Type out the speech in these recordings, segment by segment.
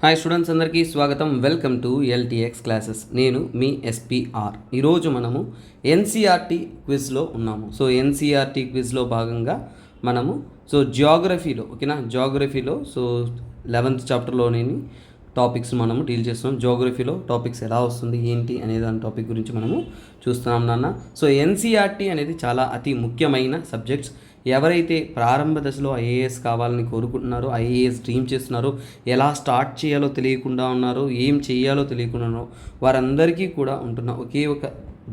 Hi students అందరికీ స్వాగతం. Welcome to LTX classes. నేను మీ ఎస్పీఆర్. ఈరోజు మనము ఎన్సీఆర్టీ క్విజ్లో ఉన్నాము. సో ఎన్సీఆర్టీ క్విజ్లో భాగంగా మనము జియోగ్రఫీలో ఓకేనా, జియోగ్రఫీలో 11th చాప్టర్లోని టాపిక్స్ మనము డీల్ చేస్తున్నాం. జియోగ్రఫీలో టాపిక్స్ ఎలా వస్తుంది ఏంటి అనే దాని టాపిక్ గురించి మనము చూస్తున్నాం నాన్న. ఎన్సీఆర్టీ అనేది చాలా అతి ముఖ్యమైన సబ్జెక్ట్స్. ఎవరైతే ప్రారంభ దశలో ఐఏఎస్ కావాలని కోరుకుంటున్నారో, ఐఏఎస్ డ్రీమ్ చేస్తున్నారో, ఎలా స్టార్ట్ చేయాలో తెలియకుండా ఉన్నారో, ఏం చేయాలో తెలియకుండా ఉన్నారో, వారందరికీ కూడా ఉంటున్న ఒకే ఒక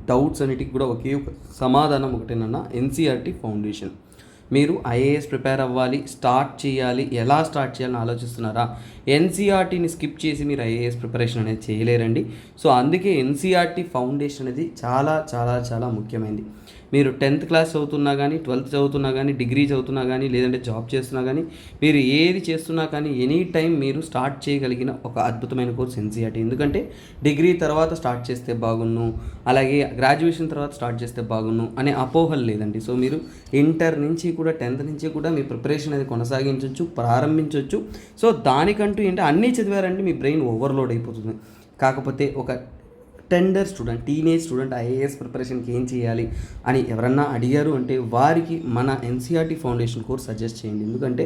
డౌట్స్ అన్నిటికీ కూడా ఒకే ఒక సమాధానం ఒకటేనన్నా, ఎన్సీఆర్టీ ఫౌండేషన్. మీరు ఐఏఎస్ ప్రిపేర్ అవ్వాలి, స్టార్ట్ చేయాలి, ఎలా స్టార్ట్ చేయాలని ఆలోచిస్తున్నారా? ఎన్సీఆర్టీని స్కిప్ చేసి మీరు ఐఏఎస్ ప్రిపరేషన్ అనేది చేయలేరండి. అందుకే ఎన్సీఆర్టీ ఫౌండేషన్ అనేది చాలా చాలా చాలా ముఖ్యమైనది. మీరు 10th క్లాస్ చదువుతున్నా కానీ, 12th చదువుతున్నా కానీ, డిగ్రీ చదువుతున్నా కానీ, లేదంటే జాబ్ చేస్తున్నా కానీ, మీరు ఏది చేస్తున్నా కానీ ఎనీ టైం మీరు స్టార్ట్ చేయగలిగిన ఒక అద్భుతమైన కోర్స్ ఎన్సీఆర్టీ. ఎందుకంటే డిగ్రీ తర్వాత స్టార్ట్ చేస్తే బాగున్ను, అలాగే గ్రాడ్యుయేషన్ తర్వాత స్టార్ట్ చేస్తే బాగున్ను అనే అపోహలు లేదండి. మీరు ఇంటర్ నుంచి కూడా 10th నుంచి కూడా మీ ప్రిపరేషన్ అనేది కొనసాగించవచ్చు, ప్రారంభించవచ్చు. దానికంటూ అన్నీ చదివారంటే మీ బ్రెయిన్ ఓవర్లోడ్ అయిపోతుంది. కాకపోతే ఒక టీనేజ్ స్టూడెంట్ ఐఏఎస్ ప్రిపరేషన్కి ఏం చేయాలి అని ఎవరన్నా అడిగారు అంటే వారికి మన ఎన్సీఆర్టీ ఫౌండేషన్ కోర్స్ సజెస్ట్ చేయండి. ఎందుకంటే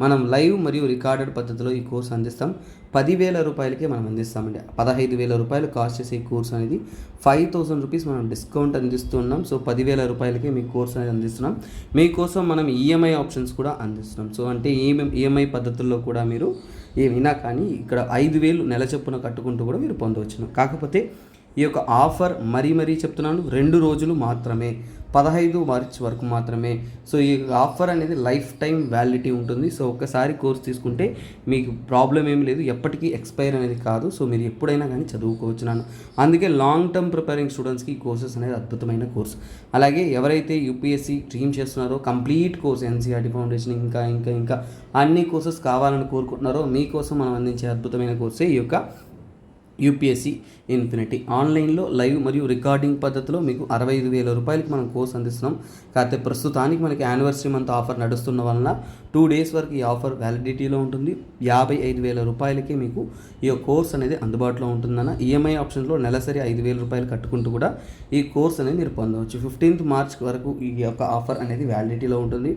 మనం లైవ్ మరియు రికార్డెడ్ పద్ధతిలో ఈ కోర్స్ అందిస్తాం. 10,000 రూపాయలకే మనం అందిస్తామండి. 15,000 రూపాయలు కాస్ట్ చేసే ఈ కోర్స్ అనేది 5,000 రూపీస్ మనం డిస్కౌంట్ అందిస్తున్నాం. 10,000 రూపాయలకే మీ కోర్స్ అనేది అందిస్తున్నాం. మీకోసం మనం ఈఎంఐ ఆప్షన్స్ కూడా అందిస్తున్నాం. అంటే ఈఎంఐ పద్ధతుల్లో కూడా మీరు ఏమైనా కానీ ఇక్కడ 5,000 నెల చొప్పున కట్టుకుంటూ కూడా మీరు పొందవచ్చును. కాకపోతే ఈ యొక్క ఆఫర్ మరీ చెప్తున్నాను, 2 రోజులు మాత్రమే, 15 మార్చ్ వరకు మాత్రమే. ఈ ఆఫర్ అనేది లైఫ్ టైం వ్యాలిడిటీ ఉంటుంది. ఒక్కసారి కోర్స్ తీసుకుంటే మీకు ప్రాబ్లం ఏమి లేదు, ఎప్పటికీ ఎక్స్పైర్ అనేది కాదు. మీరు ఎప్పుడైనా కానీ చదువుకోవచ్చున్నాను. అందుకే లాంగ్ టర్మ్ ప్రిపేరింగ్ స్టూడెంట్స్కి ఈ కోర్సెస్ అనేది అద్భుతమైన కోర్స్. అలాగే ఎవరైతే యూపీఎస్సీ డ్రీమ్ చేస్తున్నారో కాంప్లీట్ కోర్స్ ఎన్సీఆర్టీ ఫౌండేషన్ ఇంకా అన్ని కోర్సెస్ కావాలని కోరుకుంటున్నారో మీకోసం మనం అందించే అద్భుతమైన కోర్సే ఈ యొక్క యూపీఎస్సీ ఇన్ఫినిటీ. ఆన్లైన్లో లైవ్ మరియు రికార్డింగ్ పద్ధతిలో మీకు 65,000 రూపాయలకి మనం కోర్స్ అందిస్తున్నాం. కాకపోతే ప్రస్తుతానికి మనకి యానివర్సరీ మంత్ ఆఫర్ నడుస్తున్న వలన 2 days వరకు ఈ ఆఫర్ వ్యాలిడిటీలో ఉంటుంది. 55,000 రూపాయలకి మీకు ఈ కోర్స్ అనేది అందుబాటులో ఉంటుందన్న. ఈఎంఐ ఆప్షన్లో నెలసరి 5,000 రూపాయలు కట్టుకుంటూ కూడా ఈ కోర్స్ అనేది మీరు పొందవచ్చు. 15th మార్చ్ వరకు ఈ యొక్క ఆఫర్ అనేది వ్యాలిడిటీలో ఉంటుంది.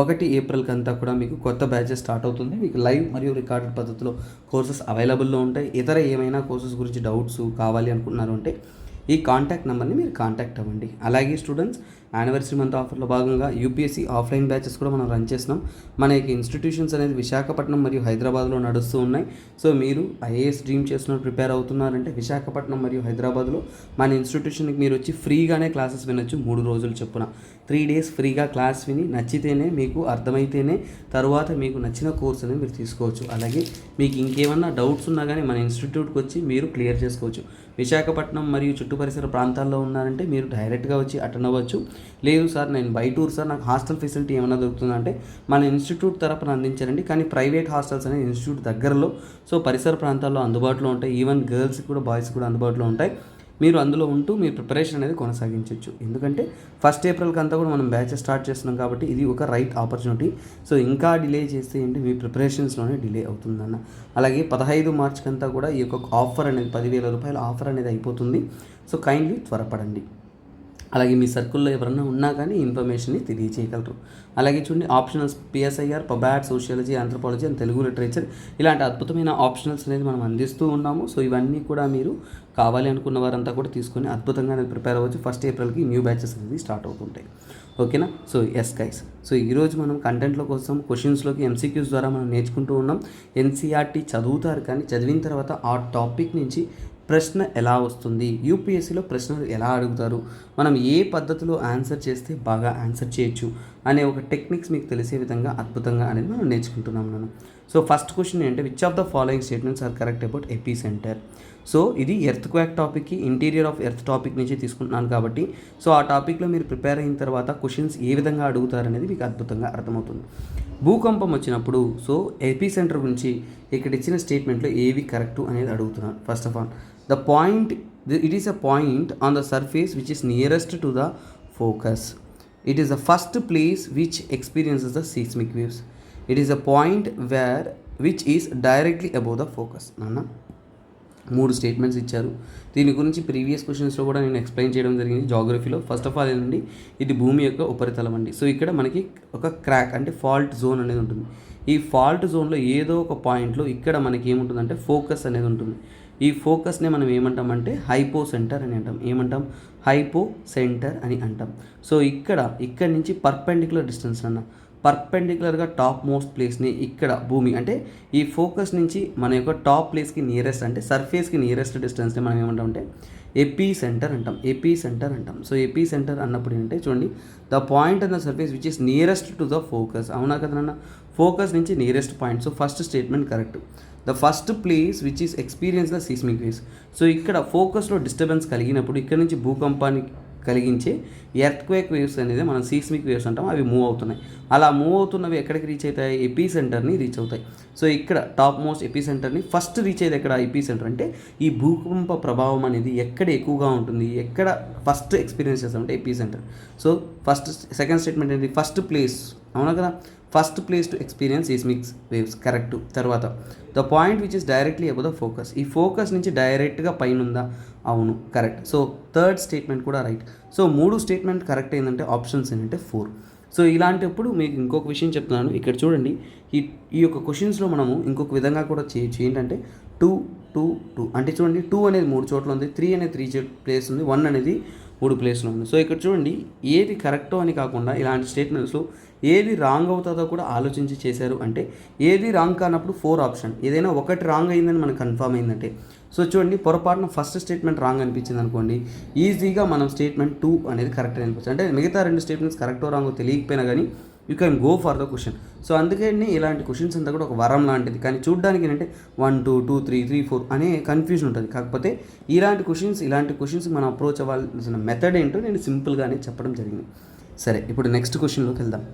1 ఏప్రిల్కి అంతా కూడా మీకు కొత్త బ్యాచెస్ స్టార్ట్ అవుతుంది. మీకు లైవ్ మరియు రికార్డెడ్ పద్ధతిలో కోర్సెస్ అవైలబుల్లో ఉంటాయి. ఇతర ఏమైనా కోర్సెస్ గురించి డౌట్స్ కావాలి అనుకుంటున్నారు అంటే ఈ కాంటాక్ట్ నెంబర్ని మీరు కాంటాక్ట్ అవ్వండి. అలాగే స్టూడెంట్స్, యానివర్సరీ మంత్ ఆఫర్లో భాగంగా యూపీఎస్సీ ఆఫ్లైన్ బ్యాచెస్ కూడా మనం రన్ చేస్తున్నాం. మన యొక్క ఇన్స్టిట్యూషన్స్ అనేది విశాఖపట్నం మరియు హైదరాబాద్లో నడుస్తూ ఉన్నాయి. మీరు ఐఏఎస్ డ్రీమ్ చేస్తున్న ప్రిపేర్ అవుతున్నారంటే విశాఖపట్నం మరియు హైదరాబాద్లో మన ఇన్స్టిట్యూషన్కి మీరు వచ్చి ఫ్రీగానే క్లాసెస్ వినొచ్చు. 3 రోజులు చొప్పున 3 days ఫ్రీగా క్లాస్ విని నచ్చితేనే, మీకు అర్థమైతేనే తరువాత మీకు నచ్చిన కోర్స్ అనేది మీరు తీసుకోవచ్చు. అలాగే మీకు ఇంకేమన్నా డౌట్స్ ఉన్నా కానీ మన ఇన్స్టిట్యూట్కి వచ్చి మీరు క్లియర్ చేసుకోవచ్చు. విశాఖపట్నం మరియు చుట్టూ పరిసర ప్రాంతాల్లో ఉన్నారంటే మీరు డైరెక్ట్గా వచ్చి అటెండ్ అవ్వచ్చు. లేదు సార్ నేను బై టూర్ సార్, నాకు హాస్టల్ ఫెసిలిటీ ఏమైనా దొరుకుతుందంటే మన ఇన్స్టిట్యూట్ తరపున అందించారండి. కానీ ప్రైవేట్ హాస్టల్స్ అనేది ఇన్స్టిట్యూట్ దగ్గరలో పరిసర ప్రాంతాల్లో అందుబాటులో ఉంటాయి. ఈవెన్ గర్ల్స్ కూడా బాయ్స్ కూడా అందుబాటులో ఉంటాయి. మీరు అందులో ఉంటూ మీ ప్రిపరేషన్ అనేది కొనసాగించవచ్చు. ఎందుకంటే 1 ఏప్రిల్కి అంతా కూడా మనం బ్యాచెస్ స్టార్ట్ చేస్తున్నాం కాబట్టి ఇది ఒక రైట్ ఆపర్చునిటీ. ఇంకా డిలే చేస్తే మీ ప్రిపరేషన్స్లోనే డిలే అవుతుందన్న. అలాగే 15 మార్చ్కి అంతా కూడా ఈ యొక్క ఆఫర్ అనేది 10,000 రూపాయల ఆఫర్ అనేది అయిపోతుంది. కైండ్లీ త్వరపడండి. అలాగే మీ సర్కిల్లో ఎవరన్నా ఉన్నా కానీ ఇన్ఫర్మేషన్ని తెలియజేయగలరు. అలాగే చూడండి, optionals PSIR, PubAd, sociology, anthropology and Telugu literature ఇలాంటి అద్భుతమైన ఆప్షనల్స్ అనేది మనం అందిస్తూ ఉన్నాము. ఇవన్నీ కూడా మీరు కావాలి అనుకున్న వారంతా కూడా తీసుకొని అద్భుతంగా అనేది ప్రిపేర్ అవ్వచ్చు. 1 ఏప్రిల్కి న్యూ బ్యాచెస్ అనేది స్టార్ట్ అవుతుంటాయి. ఓకేనా? ఎస్ గైస్, ఈరోజు మనం కంటెంట్లో కోసం క్వశ్చన్స్లోకి ఎంసీక్యూస్ ద్వారా మనం నేర్చుకుంటూ ఉన్నాం. ఎన్సీఆర్టీ చదువుతారు కానీ చదివిన తర్వాత ఆ టాపిక్ నుంచి ప్రశ్న ఎలా వస్తుంది, యూపీఎస్సీలో ప్రశ్నలు ఎలా అడుగుతారు, మనం ఏ పద్ధతిలో ఆన్సర్ చేస్తే బాగా ఆన్సర్ చేయొచ్చు అనే ఒక టెక్నిక్స్ మీకు తెలిసే విధంగా అద్భుతంగా అనేది మనం నేర్చుకుంటున్నాం మనం. ఫస్ట్ క్వశ్చన్ ఏంటంటే, which of the following statements are correct about epicentre? ఇది ఎర్త్ క్వాక్ టాపిక్కి ఇంటీరియర్ ఆఫ్ ఎర్త్ టాపిక్ నుంచి తీసుకుంటున్నాను కాబట్టి ఆ టాపిక్లో మీరు ప్రిపేర్ అయిన తర్వాత క్వశ్చన్స్ ఏ విధంగా అడుగుతారనేది మీకు అద్భుతంగా అర్థమవుతుంది. భూకంపం వచ్చినప్పుడు ఎపీ సెంటర్ గురించి ఇక్కడ ఇచ్చిన స్టేట్మెంట్లో ఏవి కరెక్టు అనేది అడుగుతున్నాను. First of all, it is a point on the surface which is nearest to the focus. It is the first place which experiences the seismic waves. It is a point which is directly above the focus. నాన్న 3 statements ఇచ్చారు. దీని గురించి previous క్వశ్చన్స్లో కూడా నేను explain చేయడం జరిగింది జాగ్రఫీలో. First of all ఏంటండి, ఇది భూమి యొక్క ఉపరితలం అండి. సో ఇక్కడ మనకి ఒక క్రాక్ అంటే ఫాల్ట్ జోన్ అనేది ఉంటుంది. ఈ ఫాల్ట్ జోన్లో ఏదో ఒక పాయింట్లో ఇక్కడ మనకి ఏముంటుందంటే ఫోకస్ అనేది ఉంటుంది. ఈ ఫోకస్నే మనం ఏమంటామంటే హైపో సెంటర్ అని అంటాం. ఏమంటాం? హైపో సెంటర్ అని అంటాం. సో ఇక్కడ నుంచి పర్పెండిక్యులర్ డిస్టెన్స్ అన్న పర్పెండిక్యులర్గా టాప్ మోస్ట్ ప్లేస్ని ఇక్కడ భూమి అంటే ఈ ఫోకస్ నుంచి మన యొక్క టాప్ ప్లేస్కి నియరెస్ట్ అంటే సర్ఫేస్కి నియరెస్ట్ డిస్టెన్స్ని మనం ఏమంటాం అంటే ఎపీ సెంటర్ అంటాం. ఎపీ సెంటర్ అంటాం. సో ఎపీ సెంటర్ అన్నప్పుడు ఏంటంటే చూడండి, the point on the surface which is nearest to the focus. అవునా కదన్నా? ఫోకస్ నుంచి nearest point. So first statement correct. The first place which is experience the seismic waves. So ఇక్కడ ఫోకస్లో disturbance కలిగినప్పుడు ఇక్కడ నుంచి భూకంపాన్ని కలిగించే ఎర్త్క్వేక్ వేవ్స్ అనేది మనం సీస్మిక్ వేవ్స్ అంటాం. అవి మూవ్ అవుతున్నాయి. అలా మూవ్ అవుతున్నవి ఎక్కడికి రీచ్ అవుతాయి? ఎపీ సెంటర్ని రీచ్ అవుతాయి. సో ఇక్కడ టాప్ మోస్ట్ ఎపీ సెంటర్ని ఫస్ట్ రీచ్ అయ్యేది ఎక్కడ? ఎపీ సెంటర్. అంటే ఈ భూకంప ప్రభావం అనేది ఎక్కడ ఎక్కువగా ఉంటుంది, ఎక్కడ ఫస్ట్ ఎక్స్పీరియన్స్ చేస్తామంటే epicentre. So second statement ఏంటి? First place. అవునా కదా? First place to experience seismic waves. Correct. తర్వాత the point which is directly above the focus. ఈ ఫోకస్ నుంచి డైరెక్ట్గా పైన ఉందా? అవును, కరెక్ట్. సో థర్డ్ స్టేట్మెంట్ కూడా రైట్. సో 3 స్టేట్మెంట్ కరెక్ట్ ఏంటంటే ఆప్షన్స్ ఏంటంటే 4. సో ఇలాంటప్పుడు మీకు ఇంకొక విషయం చెప్తున్నాను. ఇక్కడ చూడండి, ఈ యొక్క క్వశ్చన్స్లో మనము ఇంకొక విధంగా కూడా చేయొచ్చు. ఏంటంటే 2 2 2 అంటే చూడండి, 2 అనేది 3 చోట్ల ఉంది, 3 అనేది 3 ప్లేస్ ఉంది, 1 అనేది 3 ప్లేస్లో ఉంది. సో ఇక్కడ చూడండి, ఏది కరెక్టో అని కాకుండా ఇలాంటి స్టేట్మెంట్స్లో ఏది రాంగ్ అవుతుందో కూడా ఆలోచించి చేశారు. అంటే ఏది రాంగ్ కానప్పుడు 4 ఆప్షన్, ఏదైనా ఒకటి రాంగ్ అయిందని మనకు కన్ఫర్మ్ అయిందంటే. సో చూడండి, పొరపాటున ఫస్ట్ స్టేట్మెంట్ రాంగ్ అనిపించింది అనుకోండి, ఈజీగా మనం స్టేట్మెంట్ 2 అనేది కరెక్ట్ అనిపించింది. అంటే మిగతా 2 స్టేట్మెంట్స్ కరెక్టో రాంగో తెలియకపోయినా కానీ you can go for the question. So అందుకని ఇలాంటి క్వశ్చన్స్ అంతా కూడా ఒక వరం లాంటిది. కానీ చూడడానికి ఏంటంటే 1 2 2 3 3 4 అనే కన్ఫ్యూజన్ ఉంటుంది. కాకపోతే ఇలాంటి క్వశ్చన్స్ మనం అప్రోచ్ అవ్వాల్సిన మెథడ్ ఏంటో నేను సింపుల్గానే చెప్పడం జరిగింది. సరే, ఇప్పుడు నెక్స్ట్ క్వశ్చన్లోకి వెళ్దాం.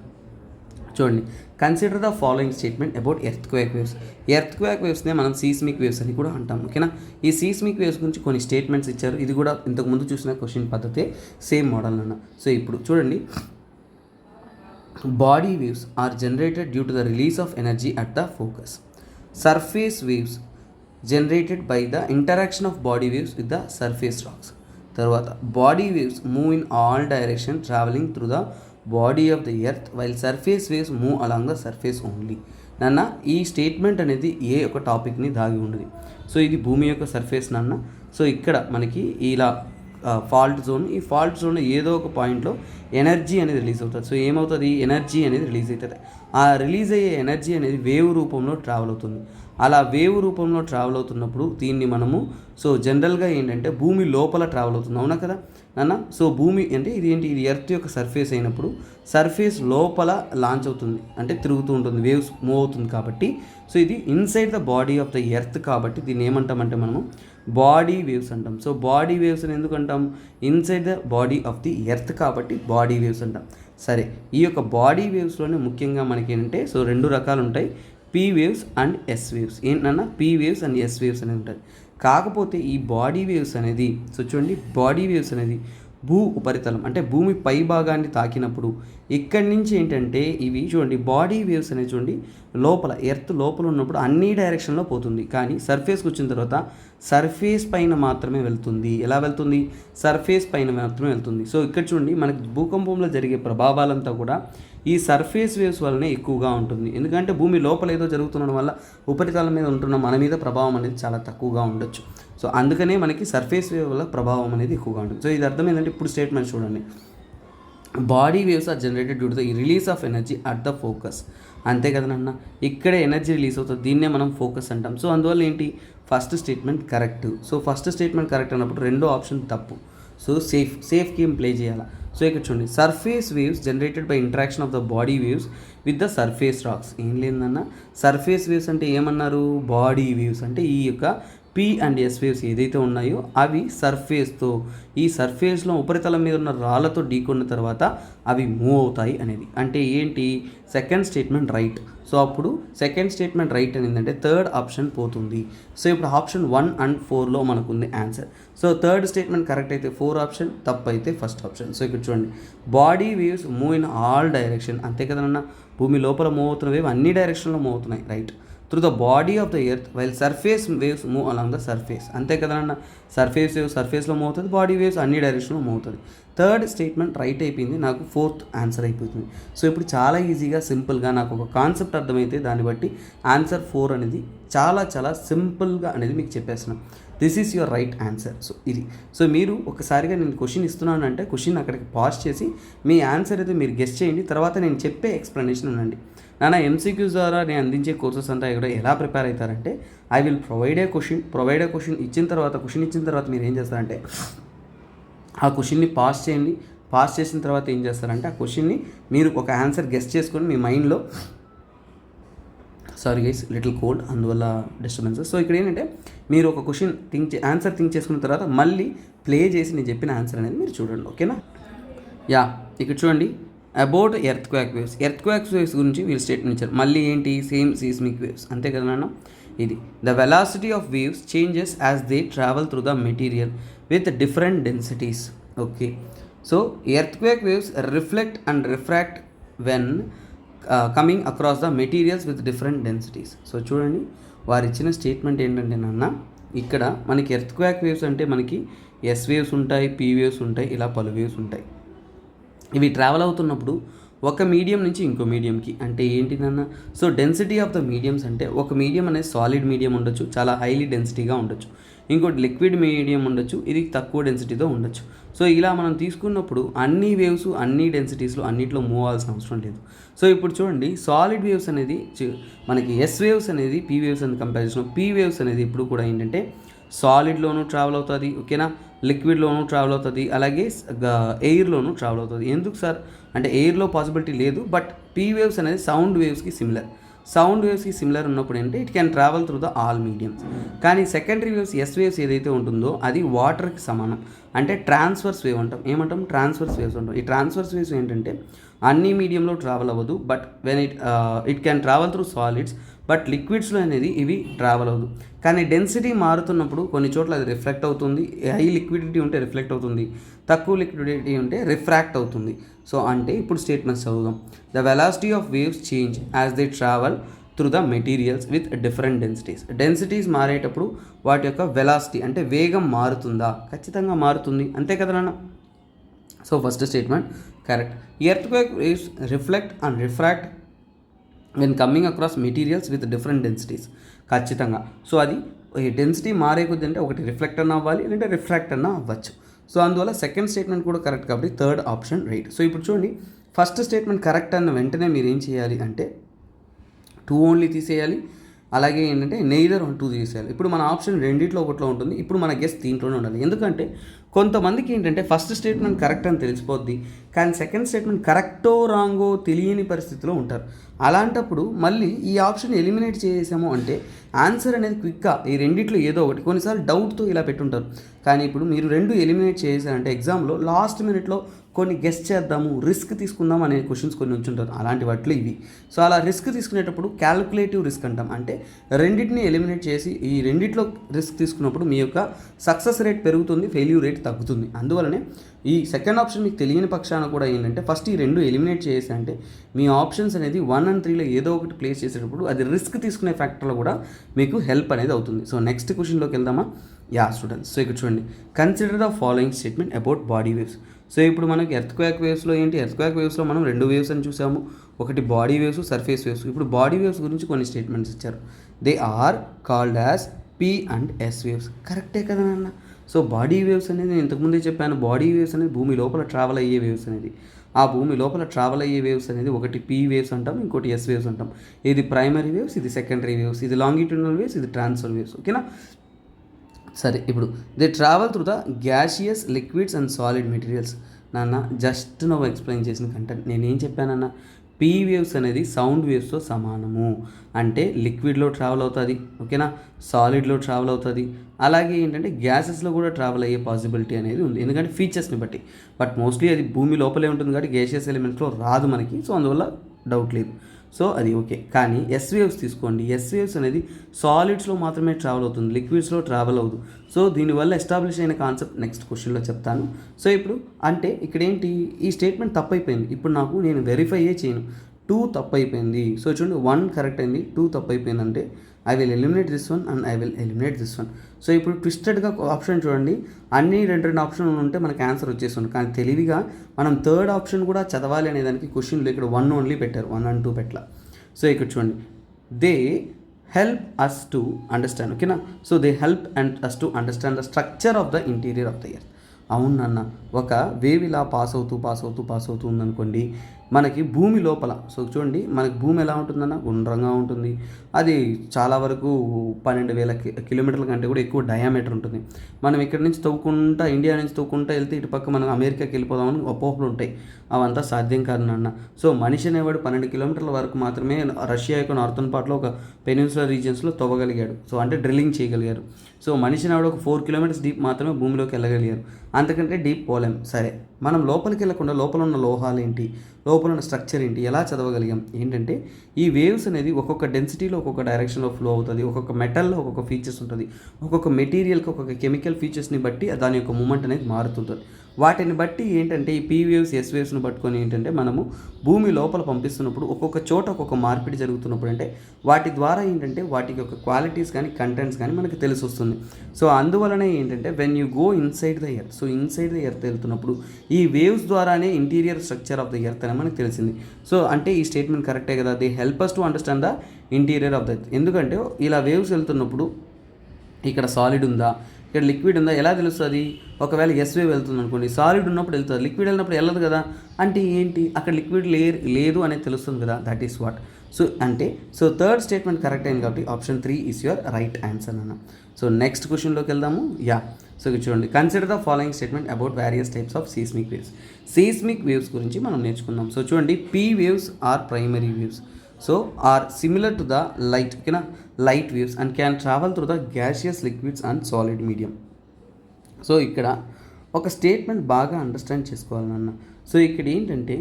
చూడండి, consider the following statement about earthquake waves. Earthquake వేవ్స్నే మనం సీస్మిక్ వేవ్స్ అని కూడా అంటాం. ఓకేనా? ఈ సీస్మిక్ వేవ్స్ గురించి కొన్ని స్టేట్మెంట్స్ ఇచ్చారు. ఇది కూడా ఇంతకుముందు చూసిన క్వశ్చన్ పద్ధతే, సేమ్ మోడల్ అన్న. సో ఇప్పుడు చూడండి, body waves are generated due to the release of energy at the focus. Surface waves generated by the interaction of body waves with the surface rocks. తర్వాత body waves move in all direction travelling through the body of the earth while surface waves move along the surface only. నాన్న, ఈ statement అనేది ఏ ఒక టాపిక్ని దాగి ఉండదు. So ఇది భూమి యొక్క సర్ఫేస్ నాన్న. సో ఇక్కడ మనకి ఇలా ఫాల్ట్ జోన్, ఈ ఫాల్ట్ జోన్లో ఏదో ఒక పాయింట్లో ఎనర్జీ అనేది రిలీజ్ అవుతుంది. సో ఏమవుతుంది? ఎనర్జీ అనేది రిలీజ్ అవుతుంది. ఆ రిలీజ్ అయ్యే ఎనర్జీ అనేది వేవ్ రూపంలో ట్రావెల్ అవుతుంది. అలా వేవ్ రూపంలో ట్రావెల్ అవుతున్నప్పుడు దీన్ని మనము జనరల్గా ఏంటంటే భూమి లోపల ట్రావెల్ అవుతుంది. అవునా కదా నాన్న? సో భూమి అంటే ఇది ఎర్త్ యొక్క సర్ఫేస్ అయినప్పుడు సర్ఫేస్ లోపల లాంచ్ అవుతుంది, అంటే తిరుగుతూ ఉంటుంది, వేవ్స్ మూవ్ అవుతుంది కాబట్టి. సో ఇది inside the body of the earth కాబట్టి దీన్ని ఏమంటామంటే మనము బాడీ వేవ్స్ అంటాం. సో బాడీ వేవ్స్ అని ఎందుకు అంటాం? Inside the body of the earth కాబట్టి బాడీ వేవ్స్ అంటాం. సరే, ఈ యొక్క బాడీ వేవ్స్లోనే ముఖ్యంగా మనకి ఏంటంటే 2 రకాలు ఉంటాయి, P waves and S waves. ఏంటన్నా? P waves and S waves అనేది ఉంటుంది. కాకపోతే ఈ బాడీ వేవ్స్ అనేది చూడండి, బాడీ వేవ్స్ అనేది భూ ఉపరితలం అంటే భూమి పై భాగాన్ని తాకినప్పుడు ఇక్కడి నుంచి ఏంటంటే ఇవి చూడండి, బాడీ వేవ్స్ అనేది చూడండి లోపల ఎర్త్ లోపల ఉన్నప్పుడు అన్ని డైరెక్షన్లో పోతుంది. కానీ సర్ఫేస్కి వచ్చిన తర్వాత సర్ఫేస్ పైన మాత్రమే వెళ్తుంది. ఎలా వెళ్తుంది? సర్ఫేస్ పైన మాత్రమే వెళ్తుంది. సో ఇక్కడ చూడండి, మనకి భూకంపంలో జరిగే ప్రభావాలంతా కూడా ఈ సర్ఫేస్ వేవ్స్ వల్లనే ఎక్కువగా ఉంటుంది. ఎందుకంటే భూమి లోపల ఏదో జరుగుతుండడం వల్ల ఉపరితలం మీద ఉంటున్న మన మీద ప్రభావం అనేది చాలా తక్కువగా ఉండొచ్చు. సో అందుకనే మనకి సర్ఫేస్ వేవ్ వల్ల ప్రభావం అనేది ఎక్కువగా ఉంటుంది. సో ఇది అర్థమైందంటే ఇప్పుడు స్టేట్మెంట్ చూడండి, body waves are generated due to the release of energy at the focus. అంతే కదా నాన్న, ఇక్కడే ఎనర్జీ రిలీజ్ అవుతుంది, దీన్నే మనం ఫోకస్ అంటాం. సో అందువల్ల ఏంటి? First statement correct. So first statement correct అన్నప్పుడు రెండో ఆప్షన్ తప్పు. సో సేఫ్ గేమ్ ప్లే చేయాలి. సో ఇక్కడ చూడండి, surface waves generated by interaction of the body waves with the surface rocks. ఏం లేదన్న, సర్ఫేస్ వేవ్స్ అంటే ఏమన్నారు? బాడీ వేవ్స్ అంటే ఈ యొక్క పీ అండ్ ఎస్ వేవ్స్ ఏదైతే ఉన్నాయో అవి సర్ఫేస్తో, ఈ సర్ఫేస్లో ఉపరితలం మీద ఉన్న రాళ్ళతో ఢీకొన్న తర్వాత అవి మూవ్ అవుతాయి అనేది. అంటే ఏంటి? Second statement right. సో అప్పుడు సెకండ్ స్టేట్మెంట్ రైట్ అనేది థర్డ్ ఆప్షన్ పోతుంది. సో ఇప్పుడు ఆప్షన్ 1 and 4లో మనకు ఉంది answer. So third statement correct అయితే 4 ఆప్షన్, తప్పు అయితే ఫస్ట్ ఆప్షన్. సో ఇక్కడ చూడండి, body waves move in all direction. అంతే కదన్నా, భూమి లోపల మూవ్ అవుతున్న వేవ్ అన్ని డైరెక్షన్లో మూవ్ అవుతున్నాయి, right. Through the body of the earth while surface waves move along the surface. అంతే కదన్నా, సర్ఫేస్ వేవ్స్ సర్ఫేస్లో మూవ్ అవుతుంది, బాడీ వేవ్స్ అన్ని డైరెక్షన్లో మూవ్ అవుతుంది. థర్డ్ స్టేట్మెంట్ రైట్ అయిపోయింది, నాకు ఫోర్త్ ఆన్సర్ అయిపోతుంది. సో ఇప్పుడు చాలా ఈజీగా సింపుల్గా నాకు ఒక కాన్సెప్ట్ అర్థమైతే దాన్ని బట్టి ఆన్సర్ 4 అనేది చాలా చాలా సింపుల్గా అనేది మీకు చెప్పేస్తున్నాను. This is your right answer. So ఇది. సో మీరు ఒకసారిగా నేను క్వశ్చన్ ఇస్తున్నానంటే క్వశ్చన్ అక్కడికి పాజ్ చేసి మీ ఆన్సర్ అయితే మీరు గెస్ చేయండి, తర్వాత నేను చెప్పే ఎక్స్ప్లెనేషన్ ఉండండి. నాన్న ఎంసీక్యూస్ ద్వారా నేను అందించే కోర్సెస్ అంతా ఇక్కడ ఎలా ప్రిపేర్ అవుతారంటే I will provide a question ఇచ్చిన తర్వాత మీరు ఏం చేస్తారంటే ఆ క్వశ్చన్ని పాస్ చేయండి. పాస్ చేసిన తర్వాత ఏం చేస్తారంటే ఆ క్వశ్చన్ని మీరు ఒక ఆన్సర్ గెస్ చేసుకొని మీ మైండ్లో, సారీ గైస్ లిటిల్ కోల్డ్ అందువల్ల డిస్టర్బెన్సెస్. సో ఇక్కడ ఏంటంటే మీరు ఒక క్వశ్చన్ ఆన్సర్ థింక్ చేసుకున్న తర్వాత మళ్ళీ ప్లే చేసి నేను చెప్పిన ఆన్సర్ అనేది మీరు చూడండి, ఓకేనా? యా, ఇక్కడ చూడండి, అబౌట్ ఎర్త్ క్వాక్ వేవ్స్ గురించి వీళ్ళు స్టేట్మెంట్ ఇచ్చారు. మళ్ళీ ఏంటి, సేమ్ సీస్మిక్ వేవ్స్, అంతే కదా నాన్న. ఇది the velocity of waves changes as they travel through the material with different densities. Okay, so earth quack waves reflect and refract when coming across the materials with different densities. So చూడండి, వారు ఇచ్చిన statement ఏంటంటే నాన్న, ఇక్కడ మనకి earth quack waves అంటే మనకి yes waves ఉంటాయి, పీ వేవ్స్ ఉంటాయి, ఇలా పలు వేవ్స్ ఉంటాయి. ఇవి ట్రావెల్ అవుతున్నప్పుడు ఒక మీడియం నుంచి ఇంకో మీడియంకి, అంటే ఏంటిదన్న, so density of the mediums అంటే ఒక మీడియం అనేది సాలిడ్ మీడియం ఉండొచ్చు, చాలా హైలీ డెన్సిటీగా ఉండొచ్చు. ఇంకోటి లిక్విడ్ మీడియం ఉండొచ్చు, ఇది తక్కువ డెన్సిటీతో ఉండొచ్చు. సో ఇలా మనం తీసుకున్నప్పుడు అన్ని వేవ్స్ అన్ని డెన్సిటీస్లో అన్నిట్లో మూవ్ అవ్వాల్సిన అవసరం లేదు. సో ఇప్పుడు చూడండి, సాలిడ్ వేవ్స్ అనేది మనకి ఎస్ వేవ్స్ అనేది పీ వేవ్స్ అని కంపారిజన్, పీ వేవ్స్ అనేది ఇప్పుడు కూడా ఏంటంటే సాలిడ్లోనూ ట్రావెల్ అవుతుంది, ఓకేనా, లిక్విడ్లోనూ ట్రావెల్ అవుతుంది, అలాగే ఎయిర్లోనూ ట్రావెల్ అవుతుంది. ఎందుకు సార్ అంటే ఎయిర్లో పాసిబిలిటీ లేదు, బట్ పీ వేవ్స్ అనేది సౌండ్ వేవ్స్కి సిమిలర్ ఉన్నప్పుడు ఏంటంటే it can travel through the all mediums. కానీ సెకండరీ వేవ్స్ ఎస్ వేవ్స్ ఏదైతే ఉంటుందో అది వాటర్కి సమానం, అంటే ట్రాన్స్వర్స్ వేవ్ అంటాం. ఏమంటాం? ట్రాన్స్వర్స్ వేవ్స్ అంటాం. ఈ ట్రాన్స్వర్స్ వేవ్స్ ఏంటంటే అన్ని మీడియంలో ట్రావెల్ అవ్వదు, but when it can travel through solids, but లిక్విడ్స్లో అనేది ఇవి ట్రావెల్ అవ్వదు. కానీ డెన్సిటీ మారుతున్నప్పుడు కొన్ని చోట్ల అది రిఫ్లెక్ట్ అవుతుంది, హై లిక్విడిటీ ఉంటే రిఫ్లెక్ట్ అవుతుంది, తక్కువ లిక్విడిటీ ఉంటే రిఫ్రాక్ట్ అవుతుంది. సో అంటే ఇప్పుడు స్టేట్మెంట్స్ చదువుదాం. The velocity of waves change as they travel through the materials with different densities మారేటప్పుడు వాటి యొక్క వెలాసిటీ అంటే వేగం మారుతుందా? ఖచ్చితంగా మారుతుంది, అంతే కదా నాన్న. So first statement correct. Earthquake waves reflect and refract when coming across materials with different densities. ఖచ్చితంగా. సో అది డెన్సిటీ మారే కొద్ది అంటే ఒకటి రిఫ్లెక్ట్ అన్న అవ్వాలి, లేదంటే రిఫ్రాక్ట్ అన్న అవ్వచ్చు. సో అందువల్ల సెకండ్ స్టేట్మెంట్ కూడా కరెక్ట్, కాబట్టి థర్డ్ ఆప్షన్ రైట్. సో ఇప్పుడు చూడండి, ఫస్ట్ స్టేట్మెంట్ కరెక్ట్ అన్న వెంటనే మీరు ఏం చేయాలి అంటే 2 ఓన్లీ తీసేయాలి, అలాగే ఏంటంటే నెయిదర్ 2 తీసేయాలి. ఇప్పుడు మన ఆప్షన్ రెండిట్లో ఒకటిలో ఉంటుంది, ఇప్పుడు మన గెస్ దీంట్లోనే ఉండాలి. ఎందుకంటే కొంతమందికి ఏంటంటే ఫస్ట్ స్టేట్మెంట్ కరెక్ట్ అని తెలిసిపోద్ది, కానీ సెకండ్ స్టేట్మెంట్ కరెక్టో రాంగో తెలియని పరిస్థితిలో ఉంటారు. అలాంటప్పుడు మళ్ళీ ఈ ఆప్షన్ ఎలిమినేట్ చేసాము అంటే ఆన్సర్ అనేది క్విక్గా ఈ రెండిట్లో ఏదో ఒకటి, కొన్నిసార్లు డౌట్తో ఇలా పెట్టుంటారు. కానీ ఇప్పుడు మీరు 2 ఎలిమినేట్ చేశారంటే ఎగ్జామ్లో లాస్ట్ మినిట్లో కొన్ని గెస్ట్ చేద్దాము, రిస్క్ తీసుకుందాం అనే క్వశ్చన్స్ కొన్ని ఉంచుంటారు, అలాంటి వాటిలో ఇవి. సో అలా రిస్క్ తీసుకునేటప్పుడు క్యాలిక్యులేటివ్ రిస్క్ అంటాం, అంటే రెండింటిని ఎలిమినేట్ చేసి ఈ రెండిట్లో రిస్క్ తీసుకున్నప్పుడు మీ యొక్క సక్సెస్ రేట్ పెరుగుతుంది, ఫెయిల్యూర్ రేట్ తగ్గుతుంది. అందువలనే ఈ సెకండ్ ఆప్షన్ మీకు తెలియని పక్షాన కూడా ఏంటంటే ఫస్ట్ ఈ 2 ఎలిమినేట్ చేసి అంటే మీ ఆప్షన్స్ అనేది 1 and 3లో ఏదో ఒకటి ప్లేస్ చేసేటప్పుడు అది రిస్క్ తీసుకునే ఫ్యాక్టర్లో కూడా మీకు హెల్ప్ అనేది అవుతుంది. సో నెక్స్ట్ క్వశ్చన్లోకి వెళ్దామా? యా స్టూడెంట్స్, సో ఇక్కడ చూడండి, consider the following statement about body waves. So ఇప్పుడు మనకి ఎర్త్క్వేక్ వేవ్స్లో ఏంటి, ఎర్త్క్వేక్ వేవ్స్లో మనం 2 వేవ్స్ అని చూసాము, ఒకటి బాడీ వేవ్స్, సర్ఫేస్ వేవ్స్. ఇప్పుడు బాడీ వేవ్స్ గురించి కొన్ని స్టేట్మెంట్స్ ఇచ్చారు. They are called as P and S waves. కరెక్టే కదా నాన్న. సో బాడీ వేవ్స్ అనేది నేను ఇంతకుముందే చెప్పాను, బాడీ వేవ్స్ అనేది భూమి లోపల ట్రావెల్ అయ్యే వేవ్స్ అనేది, ఆ భూమి లోపల ట్రావెల్ అయ్యే వేవ్స్ అనేది ఒకటి పీ వేవ్స్ అంటాం, ఇంకోటి ఎస్ వేవ్స్ అంటాం. ఇది ప్రైమరీ వేవ్స్, ఇది సెకండరీ వేవ్స్, ఇది లాంగిట్యూడినల్ వేవ్స్, ఇది ట్రాన్స్ఫర్ వేవ్స్, ఓకేనా. సరే, ఇప్పుడు they travel through the gaseous, liquids and solid materials. నాన్న జస్ట్ నువ్వు ఎక్స్ప్లెయిన్ చేసిన కంటెంట్ నేనేం చెప్పానన్న, పీ వేవ్స్ అనేది సౌండ్ వేవ్స్తో సమానము, అంటే లిక్విడ్లో ట్రావెల్ అవుతుంది, ఓకేనా, సాలిడ్లో ట్రావెల్ అవుతుంది, అలాగే ఏంటంటే గ్యాసెస్లో కూడా ట్రావెల్ అయ్యే పాసిబిలిటీ అనేది ఉంది, ఎందుకంటే ఫీచర్స్ని బట్టి. బట్ మోస్ట్లీ అది భూమి లోపలే ఉంటుంది కాబట్టి గ్యాషియస్ ఎలిమెంట్స్లో రాదు మనకి, సో అందువల్ల డౌట్ లేదు. సో అది ఓకే. కానీ ఎస్ వేవ్స్ తీసుకోండి, ఎస్ వేవ్స్ అనేది సాలిడ్స్లో మాత్రమే ట్రావెల్ అవుతుంది, లిక్విడ్స్లో ట్రావెల్ అవ్వదు. సో దీనివల్ల ఎస్టాబ్లిష్ అయిన కాన్సెప్ట్ నెక్స్ట్ క్వశ్చన్లో చెప్తాను. సో ఇప్పుడు అంటే ఇక్కడ ఏంటి, ఈ స్టేట్మెంట్ తప్పైపోయింది. ఇప్పుడు నేను వెరిఫై చేయను, 2 తప్పు అయిపోయింది. సో చూడండి 1 కరెక్ట్ అయింది, 2 తప్పు అయిపోయిందంటే I will eliminate this one and I will eliminate this one. So ఇప్పుడు ట్విస్టెడ్గా ఆప్షన్ చూడండి, అన్ని రెండు ఆప్షన్ ఉంటే మనకి ఆన్సర్ వచ్చేస్తుంది. కానీ తెలివిగా మనం థర్డ్ ఆప్షన్ కూడా చదవాలి అనే దానికి క్వశ్చన్లో ఇక్కడ 1 ఓన్లీ పెట్టారు, 1 and 2 పెట్టలా. సో ఇక్కడ చూడండి, they help us to understand, ఓకేనా. So they help and us to understand the structure of the interior of the earth. అవునన్న, ఒక వేవ్ ఇలా పాస్ అవుతూ ఉందనుకోండి మనకి భూమి లోపల. సో చూడండి, మనకి భూమి ఎలా ఉంటుందన్న, గుండ్రంగా ఉంటుంది. అది చాలా వరకు 12,000 కిలోమీటర్ల కంటే కూడా ఎక్కువ డయామీటర్ ఉంటుంది. మనం ఇక్కడ నుంచి తవ్వుకుంటా, ఇండియా నుంచి తవ్వుకుంటా వెళ్తే ఇటు పక్క మనం అమెరికాకి వెళ్ళిపోదామని అపోహలు ఉంటాయి. అవంతా సాధ్యం కాదు నాన్న. సో మనిషి అనేవాడు 12 కిలోమీటర్ల వరకు మాత్రమే రష్యా యొక్క నార్థన్ పార్ట్లో ఒక పెనిన్సులర్ రీజియన్స్లో తవ్వగలిగాడు. సో అంటే డ్రిల్లింగ్ చేయగలిగారు. సో మనిషి అనేవాడు ఒక 4 kilometers డీప్ మాత్రమే భూమిలోకి వెళ్ళగలిగారు, అంతకంటే డీప్ పోలేం. సరే, మనం లోపలికి వెళ్ళకుండా లోపల ఉన్న లోహాలు ఏంటి, లోపల ఉన్న స్ట్రక్చర్ ఏంటి, ఎలా చదవగలిగాం ఏంటంటే, ఈ వేవ్స్ అనేది ఒక్కొక్క డెన్సిటీలో ఒక్కొక్క డైరెక్షన్లో ఫ్లో అవుతుంది. ఒక్కొక్క మెటల్లో ఒక్కొక్క ఫీచర్స్ ఉంటుంది. ఒక్కొక్క మెటీరియల్కి ఒక్కొక్క కెమికల్ ఫీచర్స్ని బట్టి దాని యొక్క మూమెంట్ అనేది మారుతుంటుంది. వాటిని బట్టి ఏంటంటే ఈ పీ వేవ్స్, ఎస్ వేవ్స్ని పట్టుకొని ఏంటంటే మనము భూమి లోపల పంపిస్తున్నప్పుడు ఒక్కొక్క చోట ఒక్కొక్క మార్పిడి జరుగుతున్నప్పుడు అంటే వాటి ద్వారా ఏంటంటే వాటికి యొక్క క్వాలిటీస్ కానీ కంటెంట్స్ కానీ మనకి తెలిసి వస్తుంది. సో అందువలనే ఏంటంటే when you go inside the earth, so inside the earth వెళ్తున్నప్పుడు ఈ వేవ్స్ ద్వారానే interior structure of the earth అని మనకు తెలిసింది. సో అంటే ఈ స్టేట్మెంట్ కరెక్టే కదా, they help us to understand the interior of the earth. ఎందుకంటే ఇలా వేవ్స్ వెళ్తున్నప్పుడు ఇక్కడ సాలిడ్ ఉందా, ఇక్కడ లిక్విడ్ ఉందా ఎలా తెలుస్తుంది? ఒకవేళ ఎస్ వేవ్ వెళ్తుంది అనుకోండి, సాలిడ్ ఉన్నప్పుడు వెళ్తుంది, లిక్విడ్ వెళ్ళినప్పుడు వెళ్ళదు కదా. అంటే ఏంటి, అక్కడ లిక్విడ్ లేదు అనేది తెలుస్తుంది కదా. That is what. సో అంటే సో థర్డ్ స్టేట్మెంట్ కరెక్ట్ అయింది కాబట్టి option 3 is your right answer అన్న. సో నెక్స్ట్ క్వశ్చన్లోకి వెళ్దాము. సో చూడండి, consider the following statement about various types of seismic waves. Seismic waves గురించి మనం నేర్చుకుందాం. సో చూడండి, P waves are primary waves. So are similar to the light, ఓకేనా, light waves and can travel through the gaseous liquids and solid medium. So ఇక్కడ ఒక statement బాగా understand చేసుకోవాలి నాన్న. సో ఇక్కడ ఏంటంటే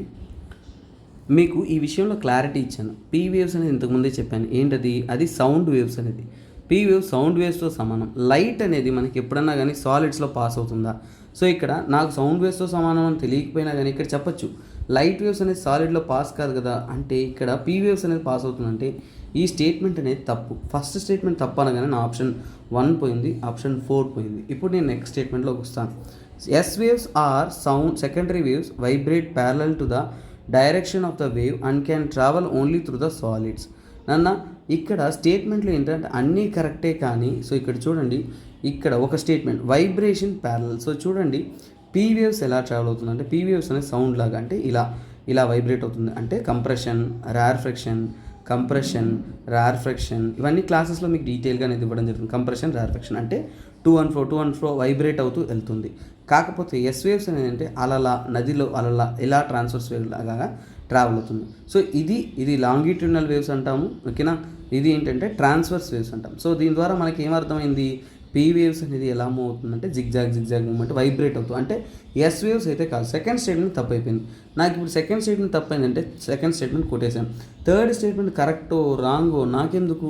మీకు ఈ విషయంలో క్లారిటీ ఇచ్చాను. పీ వేవ్స్ అనేది ఇంతకుముందే చెప్పాను, ఏంటది, అది సౌండ్ వేవ్స్ అనేది. పీ వేవ్స్ సౌండ్ వేవ్స్తో సమానం. లైట్ అనేది మనకి ఎప్పుడన్నా కానీ సాలిడ్స్లో పాస్ అవుతుందా? సో ఇక్కడ నాకు సౌండ్ వేవ్స్తో సమానం అని తెలియకపోయినా కానీ ఇక్కడ చెప్పచ్చు, లైట్ వేవ్స్ అనేది సాలిడ్లో పాస్ కాదు కదా. అంటే ఇక్కడ పీ వేవ్స్ అనేది పాస్ అవుతుందంటే ఈ స్టేట్మెంట్ అనేది తప్పు. ఫస్ట్ స్టేట్మెంట్ తప్పు అనగానే నా ఆప్షన్ 1 పోయింది, ఆప్షన్ 4 పోయింది. ఇప్పుడు నేను నెక్స్ట్ స్టేట్మెంట్లోకి వస్తాను. S waves are secondary waves vibrate parallel to the direction of the wave and can travel only through the solids. నన్న ఇక్కడ స్టేట్మెంట్లో ఏంటంటే అన్నీ కరెక్టే కానీ సో ఇక్కడ చూడండి, ఇక్కడ ఒక స్టేట్మెంట్ వైబ్రేషన్ ప్యారలల్. సో చూడండి, పీ వేవ్స్ ఎలా ట్రావెల్ అవుతుంది అంటే పీ వేవ్స్ అనేది సౌండ్ లాగా, అంటే ఇలా వైబ్రేట్ అవుతుంది. అంటే కంప్రెషన్, రారిఫ్రాక్షన్ ఇవన్నీ క్లాసెస్లో మీకు డీటెయిల్గా అనేది ఇవ్వడం జరుగుతుంది. కంప్రెషన్, రారిఫ్రాక్షన్ అంటే టూ అండ్ ఫ్రో వైబ్రేట్ అవుతూ వెళ్తుంది. కాకపోతే ఎస్ వేవ్స్ అనేది అంటే అలలా, నదిలో అలలా ఇలా ట్రాన్స్వర్స్ వేవ్ లాగా ట్రావెల్ అవుతుంది. సో ఇది లాంగిట్యూడినల్ వేవ్స్ అంటాము, ఓకేనా. ఇది ఏంటంటే ట్రాన్స్వర్స్ వేవ్స్ అంటాం. సో దీని ద్వారా మనకి ఏమర్థమైంది, పీ వేవ్స్ అనేది ఎలా మూవ్ అవుతుందంటే జిగ్జాగ్ మూవ్మెంట్ వైబ్రేట్ అవుతుంది. అంటే ఎస్ వేవ్స్ అయితే కాదు. సెకండ్ స్టేట్మెంట్ తప్పు అయిపోయింది నాకు. ఇప్పుడు సెకండ్ స్టేట్మెంట్ తప్పైందంటే సెకండ్ స్టేట్మెంట్ కొట్టేశాను. థర్డ్ స్టేట్మెంట్ కరెక్టో రాంగో నాకెందుకు,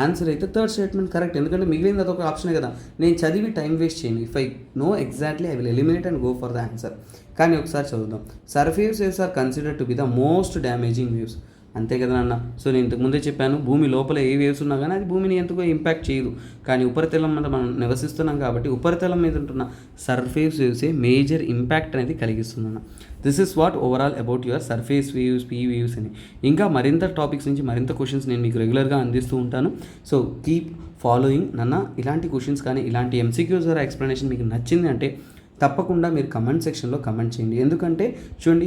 ఆన్సర్ అయితే థర్డ్ స్టేట్మెంట్ కరెక్ట్. ఎందుకంటే మిగిలింది అదొక ఆప్షనే కదా, నేను చదివి టైం వేస్ట్ చేయను. If I know exactly I will eliminate and go for the answer. కానీ ఒకసారి చదువుదాం. Surface waves are considered to be the most damaging waves. అంతే కదా నాన్న. సో నేను ఇంతకుముందే చెప్పాను, భూమి లోపల ఏ వేవ్స్ ఉన్నా కానీ అది భూమిని ఎంతగా ఇంపాక్ట్ చేయదు. కానీ ఉపరితలం మీద మనం నివసిస్తున్నాం కాబట్టి ఉపరితలం మీద ఉంటున్న సర్ఫేస్ వేవ్సే మేజర్ ఇంపాక్ట్ అనేది కలిగిస్తుందన్న. This is what overall about your surface waves, P waves అని. ఇంకా మరింత టాపిక్స్ నుంచి మరింత క్వశ్చన్స్ నేను మీకు రెగ్యులర్గా అందిస్తూ ఉంటాను. సో కీప్ ఫాలోయింగ్ నాన్న. ఇలాంటి క్వశ్చన్స్ కానీ ఇలాంటి ఎంసీక్యూస్ ద్వారా ఎక్స్ప్లెనేషన్ మీకు నచ్చింది అంటే తప్పకుండా మీరు కమెంట్ సెక్షన్లో కమెంట్ చేయండి. ఎందుకంటే చూడండి,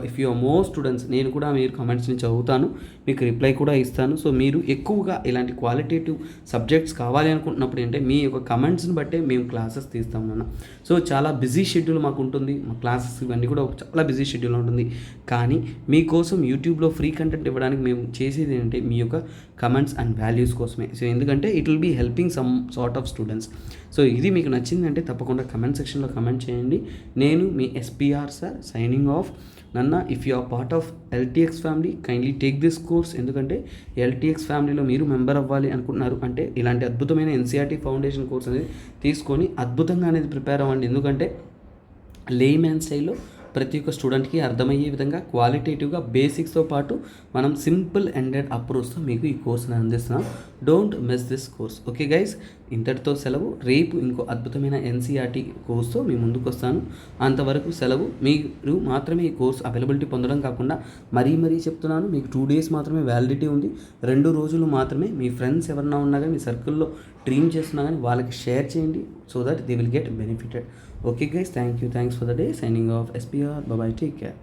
if you are more students, నేను కూడా మీరు కమెంట్స్ని చదువుతాను, మీకు రిప్లై కూడా ఇస్తాను. సో మీరు ఎక్కువగా ఇలాంటి క్వాలిటేటివ్ సబ్జెక్ట్స్ కావాలి అనుకుంటున్నప్పుడు ఏంటంటే మీ యొక్క కమెంట్స్ని బట్టే మేము క్లాసెస్ తీస్తాం నాన్న. సో చాలా బిజీ షెడ్యూల్ మాకు ఉంటుంది, మా క్లాసెస్ ఇవన్నీ కూడా చాలా బిజీ షెడ్యూల్ ఉంటుంది. కానీ మీకోసం యూట్యూబ్లో ఫ్రీ కంటెంట్ ఇవ్వడానికి మేము చేసేది ఏంటంటే మీ యొక్క కమెంట్స్ అండ్ వాల్యూస్ కోసమే. సో ఎందుకంటే it will be helping some sort of students. So ఇది మీకు నచ్చిందంటే తప్పకుండా కమెంట్ సెక్షన్లో కమెంట్ చేయండి. నేను మీ ఎస్పీఆర్ సార్ సైనింగ్ ఆఫ్. నన్న, if you are part of LTX family kindly take this course. ఎందుకంటే ఎల్టీఎక్స్ ఫ్యామిలీలో మీరు మెంబర్ అవ్వాలి అనుకుంటున్నారు అంటే ఇలాంటి అద్భుతమైన ఎన్సీఆర్టీ ఫౌండేషన్ కోర్స్ అనేది తీసుకొని అద్భుతంగా అనేది ప్రిపేర్ అవ్వండి. ఎందుకంటే లేమ్యాన్ స్టైల్లో ప్రతి ఒక్క స్టూడెంట్కి అర్థమయ్యే విధంగా క్వాలిటేటివ్గా బేసిక్స్తో పాటు మనం సింపుల్ ఎండెడ్ అప్రోచ్తో మీకు ఈ కోర్స్ని అందిస్తున్నాం. Don't miss this course. Okay guys, ఇంతటితో సెలవు. రేపు ఇంకో అద్భుతమైన ఎన్సీఆర్టీ కోర్స్తో మీ ముందుకు వస్తాను. అంతవరకు సెలవు. మీరు మాత్రమే ఈ కోర్స్ అవైలబిలిటీ పొందడం కాకుండా మరీ చెప్తున్నాను, మీకు 2 days మాత్రమే వ్యాలిడిటీ ఉంది. 2 రోజులు మాత్రమే. మీ ఫ్రెండ్స్ ఎవరన్నా ఉన్నా కానీ, మీ సర్కిల్లో డ్రీమ్ చేస్తున్నా కానీ వాళ్ళకి షేర్ చేయండి, so that they will get benefited. Okay guys, thanks for the day. Signing off SPR. Bye bye, take care.